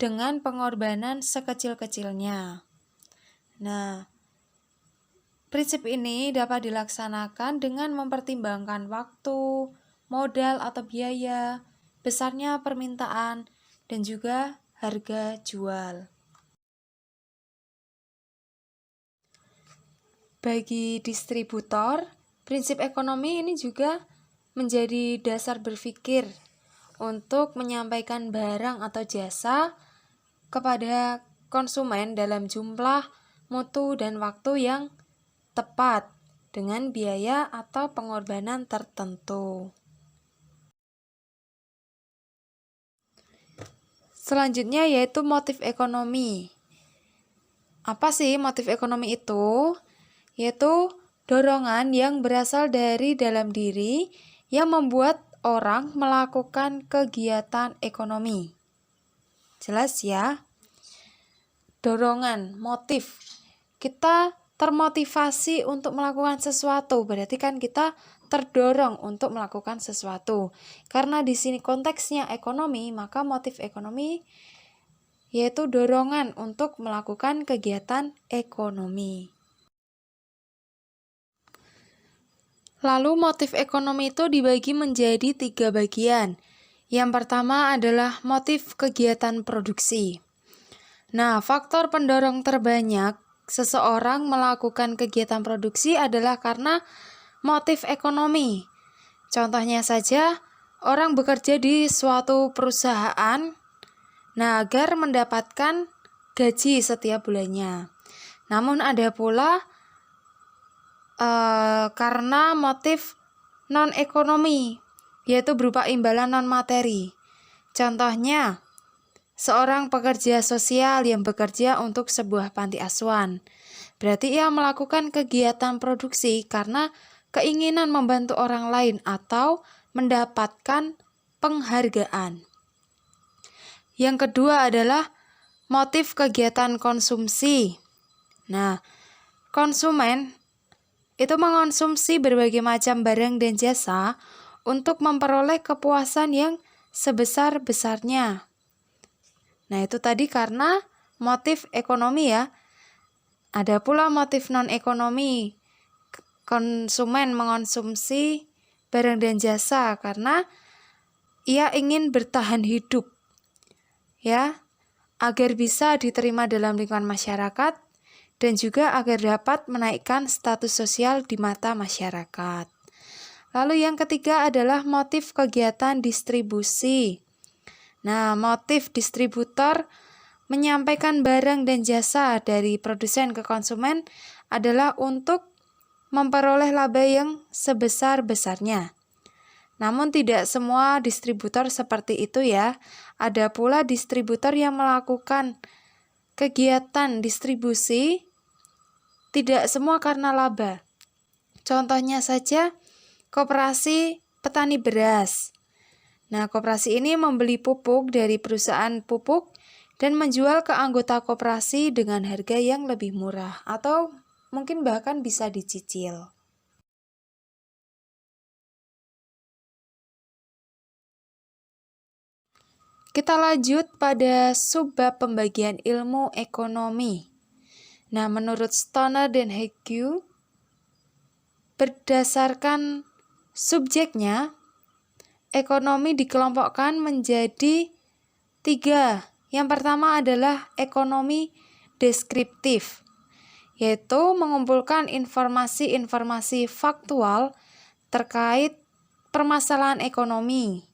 dengan pengorbanan sekecil-kecilnya. Nah, prinsip ini dapat dilaksanakan dengan mempertimbangkan waktu, modal atau biaya, besarnya permintaan, dan juga harga jual. Bagi distributor, prinsip ekonomi ini juga menjadi dasar berpikir untuk menyampaikan barang atau jasa kepada konsumen dalam jumlah, mutu, dan waktu yang tepat dengan biaya atau pengorbanan tertentu. Selanjutnya yaitu motif ekonomi. Apa sih motif ekonomi itu? Yaitu dorongan yang berasal dari dalam diri yang membuat orang melakukan kegiatan ekonomi. Jelas ya? Dorongan, motif. Kita termotivasi untuk melakukan sesuatu, berarti kan kita terdorong untuk melakukan sesuatu. Karena di sini konteksnya ekonomi, maka motif ekonomi yaitu dorongan untuk melakukan kegiatan ekonomi. Lalu motif ekonomi itu dibagi menjadi 3 bagian. Yang pertama adalah motif kegiatan produksi. Nah, faktor pendorong terbanyak seseorang melakukan kegiatan produksi adalah karena motif ekonomi. Contohnya saja, orang bekerja di suatu perusahaan, agar mendapatkan gaji setiap bulannya. Namun ada pula karena motif non-ekonomi, yaitu berupa imbalan non-materi. Contohnya, seorang pekerja sosial yang bekerja untuk sebuah panti asuhan. Berarti ia melakukan kegiatan produksi karena keinginan membantu orang lain atau mendapatkan penghargaan. Yang kedua adalah motif kegiatan konsumsi. Nah, konsumen itu mengonsumsi berbagai macam barang dan jasa untuk memperoleh kepuasan yang sebesar-besarnya. Nah, itu tadi karena motif ekonomi ya. Ada pula motif non-ekonomi. Konsumen mengonsumsi barang dan jasa karena ia ingin bertahan hidup, ya, agar bisa diterima dalam lingkungan masyarakat dan juga agar dapat menaikkan status sosial di mata masyarakat. Lalu yang ketiga adalah motif kegiatan distribusi. Nah, motif distributor menyampaikan barang dan jasa dari produsen ke konsumen adalah untuk memperoleh laba yang sebesar-besarnya. Namun tidak semua distributor seperti itu ya. Ada pula distributor yang melakukan kegiatan distribusi tidak semua karena laba. Contohnya saja koperasi petani beras. Nah, koperasi ini membeli pupuk dari perusahaan pupuk dan menjual ke anggota koperasi dengan harga yang lebih murah atau mungkin bahkan bisa dicicil. Kita lanjut pada subbab pembagian ilmu ekonomi. Nah, menurut Stoner dan Hague, berdasarkan subjeknya, ekonomi dikelompokkan menjadi 3. Yang pertama adalah ekonomi deskriptif. yaitu mengumpulkan informasi-informasi faktual terkait permasalahan ekonomi.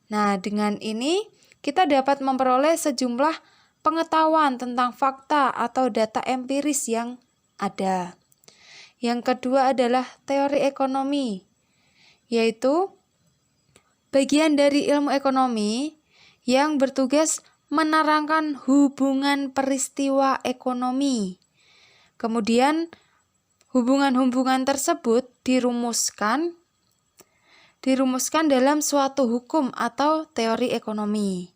Nah, dengan ini kita dapat memperoleh sejumlah pengetahuan tentang fakta atau data empiris yang ada. Yang kedua adalah teori ekonomi, yaitu bagian dari ilmu ekonomi yang bertugas menerangkan hubungan peristiwa ekonomi. Kemudian hubungan-hubungan tersebut dirumuskan dalam suatu hukum atau teori ekonomi.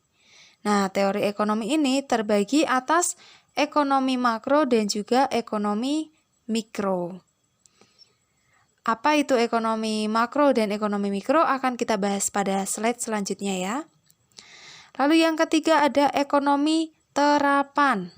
Nah, teori ekonomi ini terbagi atas ekonomi makro dan juga ekonomi mikro. Apa itu ekonomi makro dan ekonomi mikro akan kita bahas pada slide selanjutnya ya. Lalu yang ketiga ada ekonomi terapan.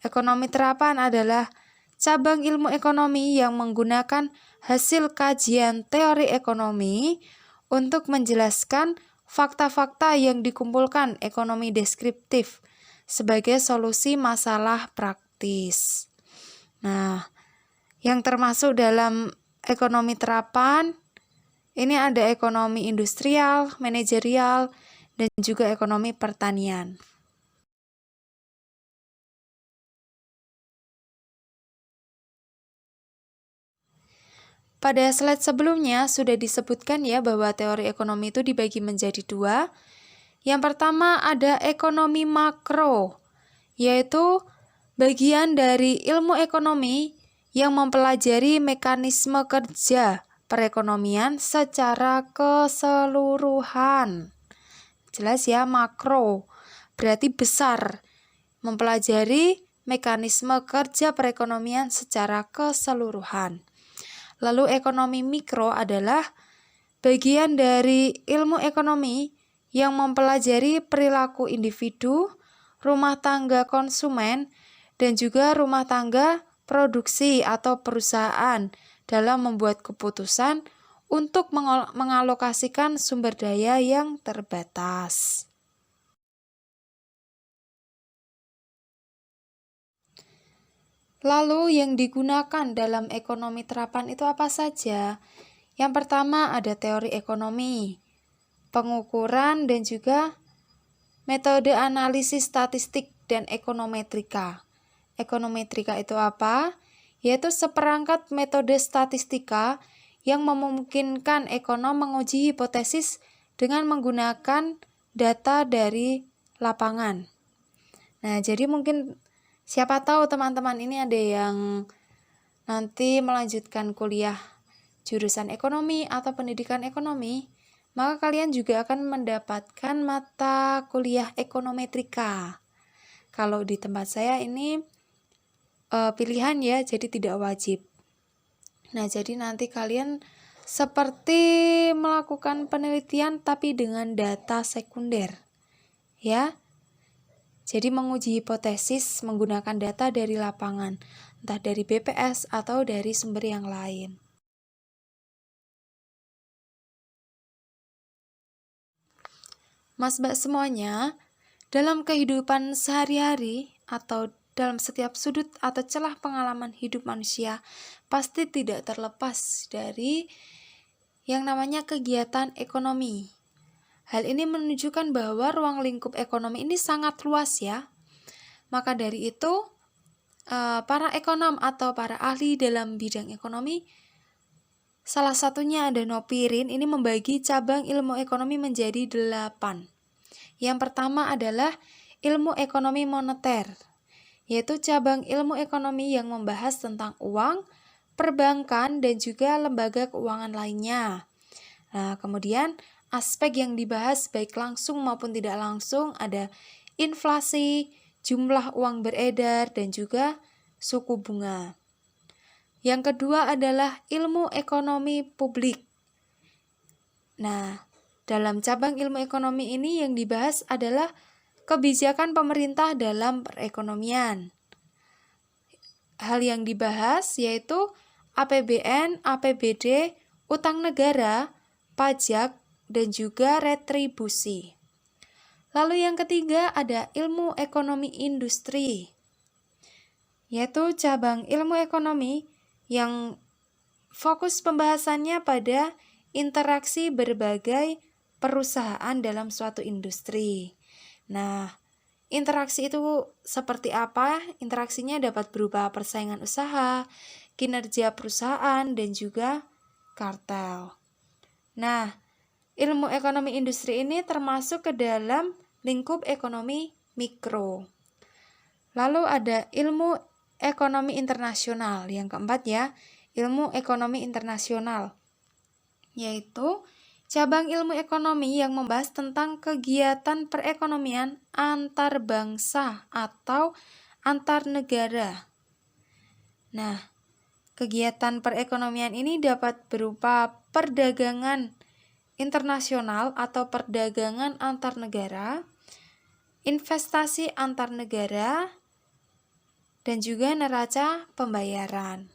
Ekonomi terapan adalah cabang ilmu ekonomi yang menggunakan hasil kajian teori ekonomi untuk menjelaskan fakta-fakta yang dikumpulkan ekonomi deskriptif sebagai solusi masalah praktis. Nah, yang termasuk dalam ekonomi terapan ini ada ekonomi industrial, manajerial, dan juga ekonomi pertanian. Pada slide sebelumnya sudah disebutkan ya bahwa teori ekonomi itu dibagi menjadi dua. Yang pertama ada ekonomi makro, yaitu bagian dari ilmu ekonomi yang mempelajari mekanisme kerja perekonomian secara keseluruhan. Jelas ya, makro berarti besar, mempelajari mekanisme kerja perekonomian secara keseluruhan. Lalu ekonomi mikro adalah bagian dari ilmu ekonomi yang mempelajari perilaku individu, rumah tangga konsumen, dan juga rumah tangga produksi atau perusahaan dalam membuat keputusan untuk mengalokasikan sumber daya yang terbatas. Lalu yang digunakan dalam ekonomi terapan itu apa saja? Yang pertama ada teori ekonomi, pengukuran dan juga metode analisis statistik dan ekonometrika. Ekonometrika itu apa? Yaitu seperangkat metode statistika yang memungkinkan ekonom menguji hipotesis dengan menggunakan data dari lapangan. Nah, jadi mungkin siapa tahu teman-teman ini ada yang nanti melanjutkan kuliah jurusan ekonomi atau pendidikan ekonomi, maka kalian juga akan mendapatkan mata kuliah ekonometrika. Kalau di tempat saya ini pilihan ya, jadi tidak wajib. Nah, jadi nanti kalian seperti melakukan penelitian tapi dengan data sekunder. Ya. Jadi menguji hipotesis menggunakan data dari lapangan, entah dari BPS atau dari sumber yang lain. Mas Mbak semuanya, dalam kehidupan sehari-hari atau dalam setiap sudut atau celah pengalaman hidup manusia, pasti tidak terlepas dari yang namanya kegiatan ekonomi. Hal ini menunjukkan bahwa ruang lingkup ekonomi ini sangat luas ya. Maka dari itu, para ekonom atau para ahli dalam bidang ekonomi, salah satunya ada Nopirin, ini membagi cabang ilmu ekonomi menjadi 8. Yang pertama adalah ilmu ekonomi moneter, yaitu cabang ilmu ekonomi yang membahas tentang uang, perbankan, dan juga lembaga keuangan lainnya. Nah, kemudian aspek yang dibahas baik langsung maupun tidak langsung ada inflasi, jumlah uang beredar, dan juga suku bunga. Yang kedua adalah ilmu ekonomi publik. Nah, dalam cabang ilmu ekonomi ini yang dibahas adalah kebijakan pemerintah dalam perekonomian. Hal yang dibahas yaitu APBN, APBD, utang negara, pajak, dan juga retribusi. Lalu yang ketiga ada ilmu ekonomi industri. yaitu cabang ilmu ekonomi yang fokus pembahasannya pada interaksi berbagai perusahaan dalam suatu industri. Nah, interaksi itu seperti apa? Interaksinya dapat berupa persaingan usaha, kinerja perusahaan, dan juga kartel. Nah, ilmu ekonomi industri ini termasuk ke dalam lingkup ekonomi mikro. Lalu ada ilmu ekonomi internasional. Yang keempat ya, ilmu ekonomi internasional, yaitu cabang ilmu ekonomi yang membahas tentang kegiatan perekonomian antar bangsa atau antar negara. Nah, kegiatan perekonomian ini dapat berupa perdagangan internasional atau perdagangan antar negara, investasi antar negara, dan juga neraca pembayaran.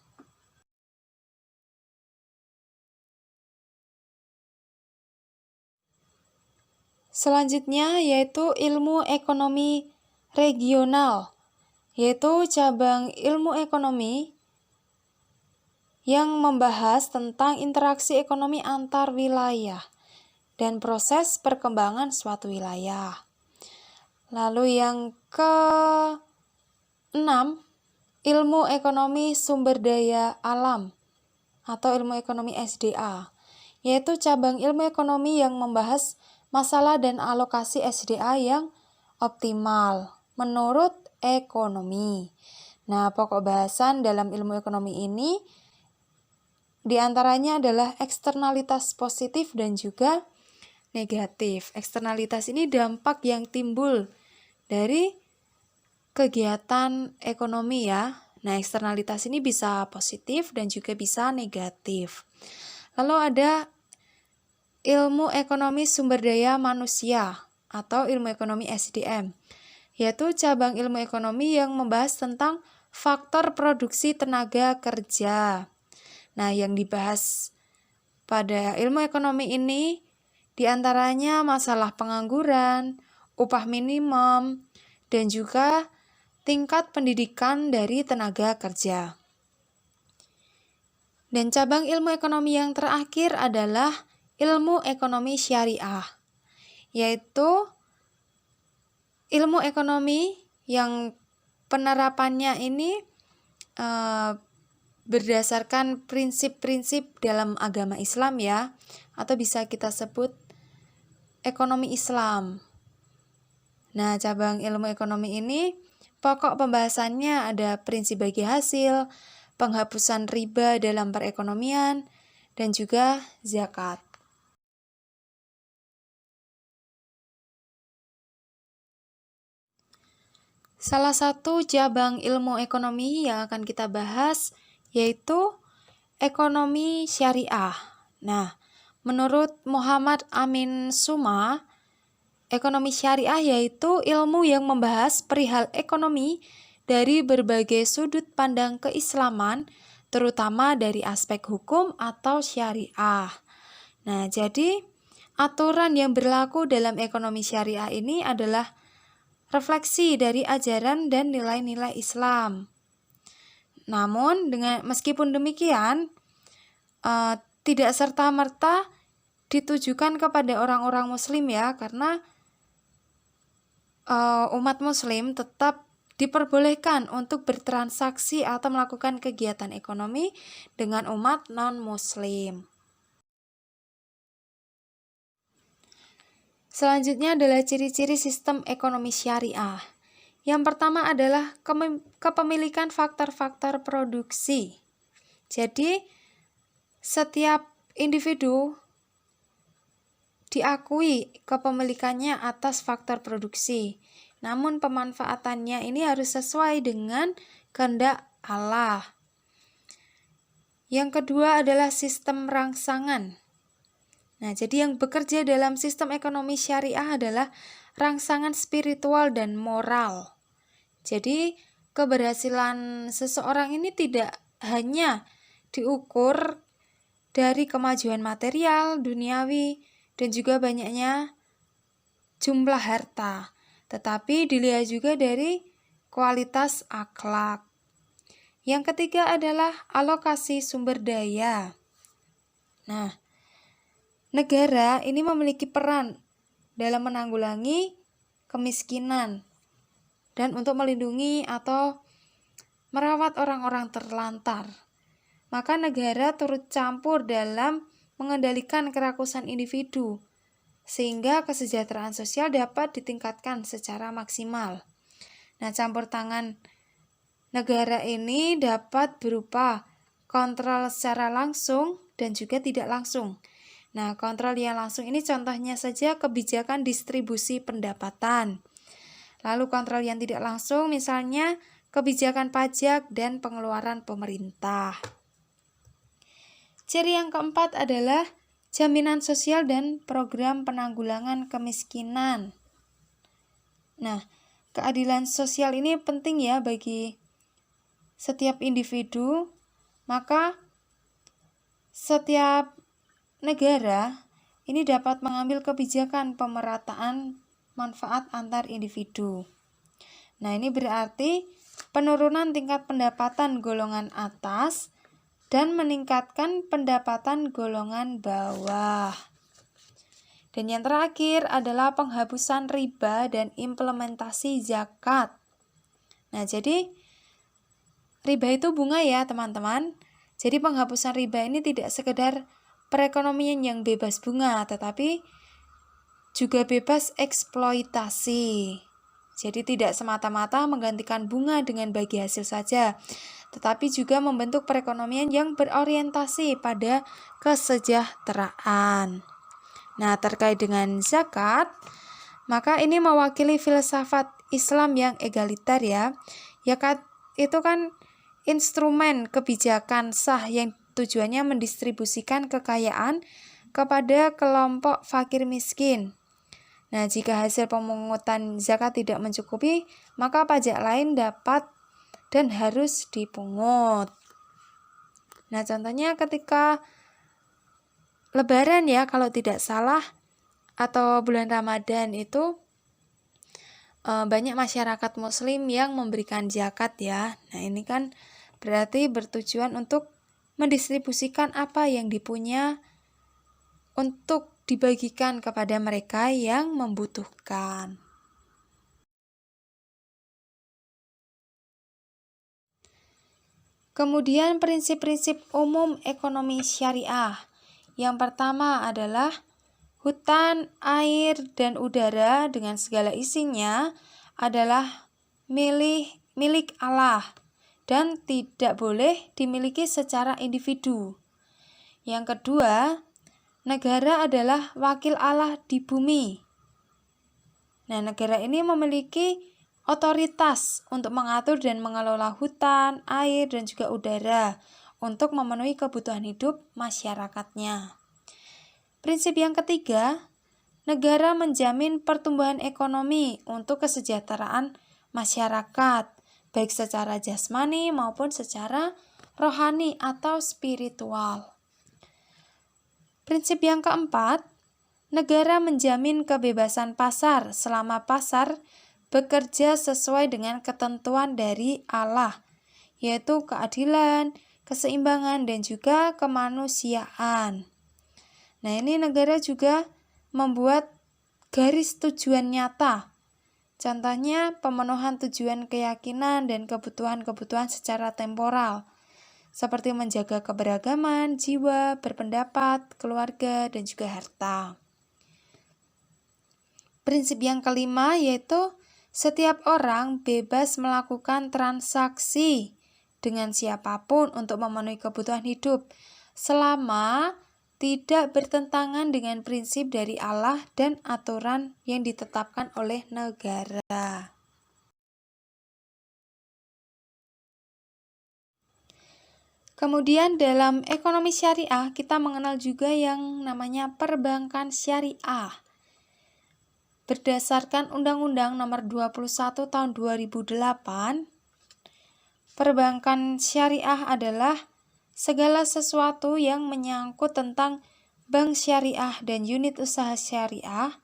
Selanjutnya yaitu ilmu ekonomi regional, yaitu cabang ilmu ekonomi yang membahas tentang interaksi ekonomi antar wilayah dan proses perkembangan suatu wilayah. Lalu yang ke-6, ilmu ekonomi sumber daya alam atau ilmu ekonomi SDA, yaitu cabang ilmu ekonomi yang membahas masalah dan alokasi SDA yang optimal menurut ekonomi. Nah, pokok bahasan dalam ilmu ekonomi ini diantaranya adalah eksternalitas positif dan juga negatif. Eksternalitas ini dampak yang timbul dari kegiatan ekonomi ya. Nah, eksternalitas ini bisa positif dan juga bisa negatif. Lalu ada ilmu ekonomi sumber daya manusia atau ilmu ekonomi SDM, yaitu cabang ilmu ekonomi yang membahas tentang faktor produksi tenaga kerja. Nah, yang dibahas pada ilmu ekonomi ini diantaranya masalah pengangguran, upah minimum, dan juga tingkat pendidikan dari tenaga kerja. Dan cabang ilmu ekonomi yang terakhir adalah ilmu ekonomi syariah, yaitu ilmu ekonomi yang penerapannya ini berdasarkan prinsip-prinsip dalam agama Islam ya, atau bisa kita sebut ekonomi Islam. Nah, cabang ilmu ekonomi ini pokok pembahasannya ada prinsip bagi hasil, penghapusan riba dalam perekonomian, dan juga zakat. Salah satu cabang ilmu ekonomi yang akan kita bahas yaitu ekonomi syariah. Nah, menurut Muhammad Amin Suma, ekonomi syariah yaitu ilmu yang membahas perihal ekonomi dari berbagai sudut pandang keislaman, terutama dari aspek hukum atau syariah. Nah, jadi aturan yang berlaku dalam ekonomi syariah ini adalah refleksi dari ajaran dan nilai-nilai Islam. Namun, meskipun demikian, tidak serta-merta ditujukan kepada orang-orang Muslim ya, karena umat Muslim tetap diperbolehkan untuk bertransaksi atau melakukan kegiatan ekonomi dengan umat non-Muslim. Selanjutnya adalah ciri-ciri sistem ekonomi syariah. Yang pertama adalah kepemilikan faktor-faktor produksi. Jadi, setiap individu diakui kepemilikannya atas faktor produksi. Namun pemanfaatannya ini harus sesuai dengan kehendak Allah. Yang kedua adalah sistem rangsangan. Nah, jadi yang bekerja dalam sistem ekonomi syariah adalah rangsangan spiritual dan moral. Jadi, keberhasilan seseorang ini tidak hanya diukur dari kemajuan material, duniawi, dan juga banyaknya jumlah harta, tetapi dilihat juga dari kualitas akhlak. Yang ketiga adalah alokasi sumber daya. Nah, negara ini memiliki peran dalam menanggulangi kemiskinan dan untuk melindungi atau merawat orang-orang terlantar. Maka negara turut campur dalam mengendalikan kerakusan individu, sehingga kesejahteraan sosial dapat ditingkatkan secara maksimal. Nah, campur tangan negara ini dapat berupa kontrol secara langsung dan juga tidak langsung. Nah, kontrol yang langsung ini contohnya saja kebijakan distribusi pendapatan. Lalu kontrol yang tidak langsung misalnya kebijakan pajak dan pengeluaran pemerintah. Ciri yang keempat adalah jaminan sosial dan program penanggulangan kemiskinan. Nah, keadilan sosial ini penting ya bagi setiap individu, maka setiap negara ini dapat mengambil kebijakan pemerataan manfaat antar individu. Nah, ini berarti penurunan tingkat pendapatan golongan atas dan meningkatkan pendapatan golongan bawah. Dan yang terakhir adalah penghapusan riba dan implementasi zakat. Nah, jadi riba itu bunga ya teman-teman. Jadi penghapusan riba ini tidak sekedar perekonomian yang bebas bunga, tetapi juga bebas eksploitasi. Jadi tidak semata-mata menggantikan bunga dengan bagi hasil saja, tetapi juga membentuk perekonomian yang berorientasi pada kesejahteraan. Nah, terkait dengan zakat, maka ini mewakili filsafat Islam yang egaliter ya. Zakat itu kan instrumen kebijakan sah yang tujuannya mendistribusikan kekayaan kepada kelompok fakir miskin. Nah, jika hasil pemungutan zakat tidak mencukupi, maka pajak lain dapat dan harus dipungut. Nah, contohnya ketika Lebaran ya, kalau tidak salah, atau bulan Ramadan itu banyak masyarakat muslim yang memberikan zakat ya. Nah, ini kan berarti bertujuan untuk mendistribusikan apa yang dipunya untuk dibagikan kepada mereka yang membutuhkan. Kemudian prinsip-prinsip umum ekonomi syariah. Yang pertama adalah hutan, air, dan udara dengan segala isinya adalah milik Allah dan tidak boleh dimiliki secara individu. Yang kedua, negara adalah wakil Allah di bumi. Nah, negara ini memiliki otoritas untuk mengatur dan mengelola hutan, air, dan juga udara untuk memenuhi kebutuhan hidup masyarakatnya. Prinsip yang ketiga, negara menjamin pertumbuhan ekonomi untuk kesejahteraan masyarakat, baik secara jasmani maupun secara rohani atau spiritual. Prinsip yang keempat, negara menjamin kebebasan pasar selama pasar bekerja sesuai dengan ketentuan dari Allah, yaitu keadilan, keseimbangan, dan juga kemanusiaan. Nah, ini negara juga membuat garis tujuan nyata. Contohnya pemenuhan tujuan keyakinan dan kebutuhan-kebutuhan secara temporal, seperti menjaga keberagaman, jiwa, berpendapat, keluarga, dan juga harta. Prinsip yang kelima yaitu setiap orang bebas melakukan transaksi dengan siapapun untuk memenuhi kebutuhan hidup, selama tidak bertentangan dengan prinsip dari Allah dan aturan yang ditetapkan oleh negara. Kemudian dalam ekonomi syariah kita mengenal juga yang namanya perbankan syariah. Berdasarkan Undang-Undang Nomor 21 Tahun 2008, perbankan syariah adalah segala sesuatu yang menyangkut tentang bank syariah dan unit usaha syariah,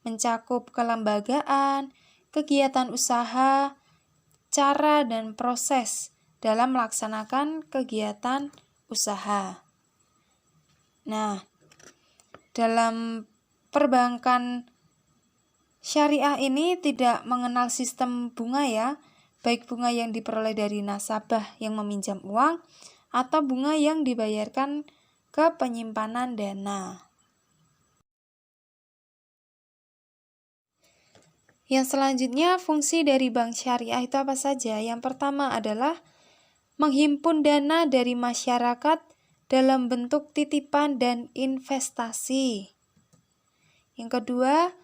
mencakup kelembagaan, kegiatan usaha, cara dan proses dalam melaksanakan kegiatan usaha. Nah, dalam perbankan syariah ini tidak mengenal sistem bunga ya, baik bunga yang diperoleh dari nasabah yang meminjam uang atau bunga yang dibayarkan ke penyimpanan dana. Yang selanjutnya, fungsi dari bank syariah itu apa saja? Yang pertama adalah menghimpun dana dari masyarakat dalam bentuk titipan dan investasi. Yang kedua,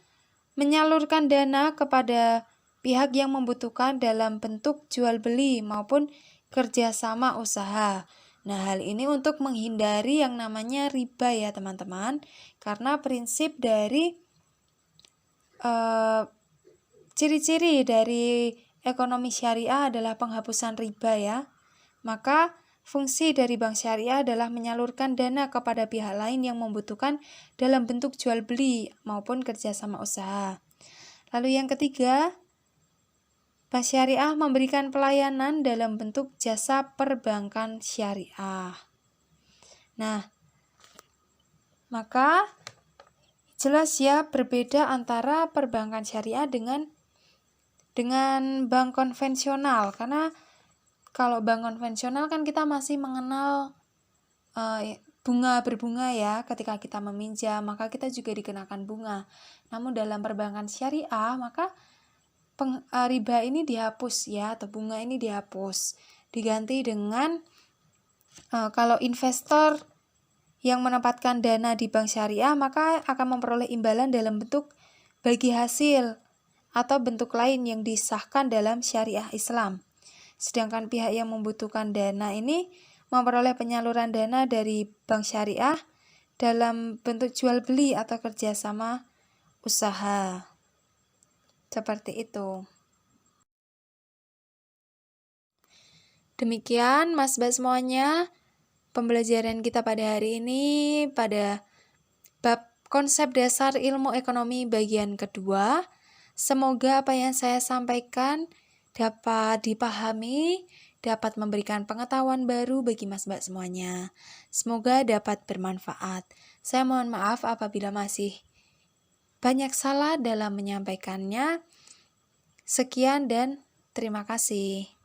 menyalurkan dana kepada pihak yang membutuhkan dalam bentuk jual beli maupun kerjasama usaha. Nah, hal ini untuk menghindari yang namanya riba ya teman-teman, karena prinsip dari ciri-ciri dari ekonomi syariah adalah penghapusan riba ya. Maka fungsi dari bank syariah adalah menyalurkan dana kepada pihak lain yang membutuhkan dalam bentuk jual beli maupun kerjasama usaha. Lalu yang ketiga, bank syariah memberikan pelayanan dalam bentuk jasa perbankan syariah. Nah, maka jelas ya berbeda antara perbankan syariah dengan bank konvensional, karena kalau bank konvensional kan kita masih mengenal bunga berbunga ya, ketika kita meminjam maka kita juga dikenakan bunga. Namun dalam perbankan syariah maka riba ini dihapus ya, atau bunga ini dihapus, diganti dengan kalau investor yang menempatkan dana di bank syariah maka akan memperoleh imbalan dalam bentuk bagi hasil atau bentuk lain yang disahkan dalam syariah Islam. Sedangkan pihak yang membutuhkan dana ini memperoleh penyaluran dana dari bank syariah dalam bentuk jual beli atau kerjasama usaha. Seperti itu. Demikian Mas Mbak semuanya, pembelajaran kita pada hari ini pada bab konsep dasar ilmu ekonomi bagian kedua. Semoga apa yang saya sampaikan dapat dipahami, dapat memberikan pengetahuan baru bagi Mas Mbak semuanya. Semoga dapat bermanfaat. Saya mohon maaf apabila masih banyak salah dalam menyampaikannya. Sekian dan terima kasih.